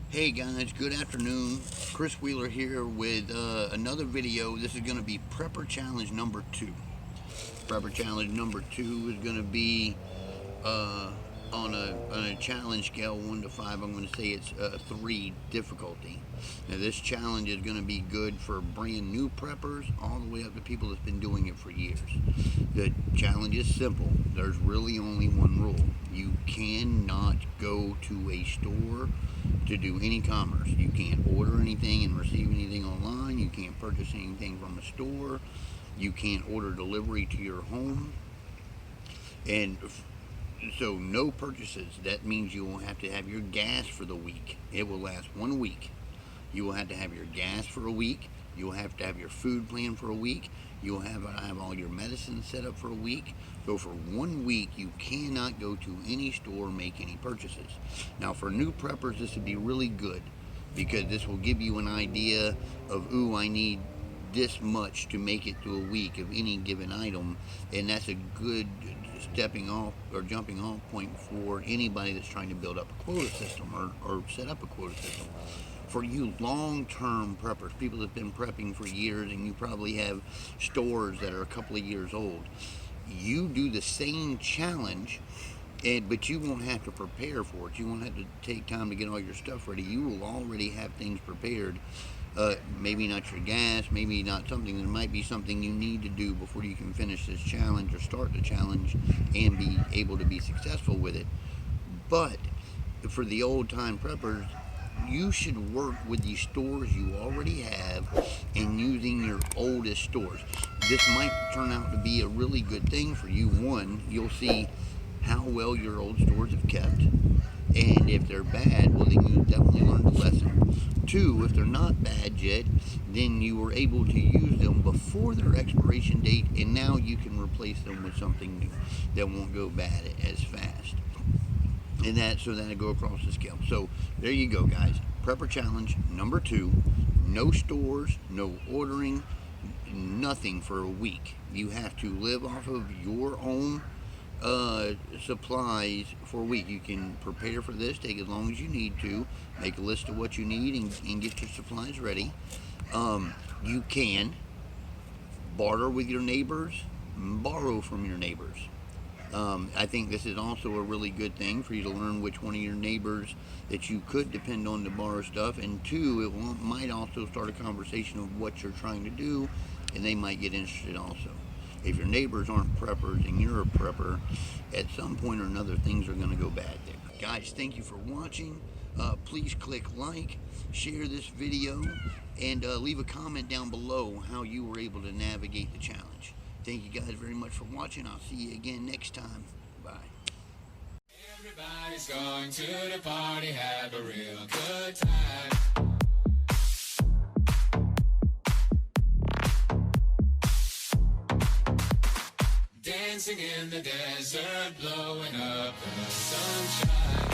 Hey guys, good afternoon. Chris Wheeler here with another video. This is going to be Prepper Challenge number 2. Prepper Challenge number 2 is going to be uh, on a challenge scale 1 to 5. I'm going to say it's 3 difficulty. Now this challenge is going to be good for brand new preppers all the way up to people that's been doing it for years. The challenge is simple. There's really only one rule. You cannot go to a store to do any commerce. You can't order anything and receive anything online. You can't purchase anything from a store. You can't order delivery to your home. And so no purchases. That means you will have to have your gas for the week. It will last 1 week. You will have to have your gas for a week. You will have to have your food plan for a week. You will have all your medicine set up for a week. So for 1 week, you cannot go to any store, make any purchases. Now for new preppers, this would be really good because this will give you an idea of, ooh, I need this much to make it through a week of any given item, and that's a good stepping off or jumping off point for anybody that's trying to build up a quota system or set up a quota system. For you long-term preppers, people that have been prepping for years, and you probably have stores that are a couple of years old, you do the same challenge, but you won't have to prepare for it. You won't have to take time to get all your stuff ready. You will already have things prepared. Maybe not your gas, maybe not something. There might be something you need to do before you can finish this challenge or start the challenge and be able to be successful with it. But for the old-time preppers, you should work with the stores you already have and using your oldest stores. This might turn out to be a really good thing for you. One, you'll see how well your old stores have kept, and if they're bad, well, then you definitely learned the lesson. Two, if they're not bad yet, then you were able to use them before their expiration date, and now you can replace them with something new that won't go bad as fast. And so that'll go across the scale. So there you go, guys. Prepper Challenge number 2. No stores, no ordering, nothing for a week. You have to live off of your own supplies for a week. You can prepare for this, take as long as you need to, make a list of what you need and get your supplies ready. You can barter with your neighbors, borrow from your neighbors. I think this is also a really good thing for you to learn which one of your neighbors that you could depend on to borrow stuff, and two, it might also start a conversation of what you're trying to do, and they might get interested also. If your neighbors aren't preppers and you're a prepper, at some point or another things are going to go bad there. Guys, thank you for watching. Please click like, share this video, and leave a comment down below how you were able to navigate the challenge. Thank you guys very much for watching. I'll see you again next time. Bye. Everybody's going to the party, have a real good time. Dancing in the desert, blowing up the sunshine.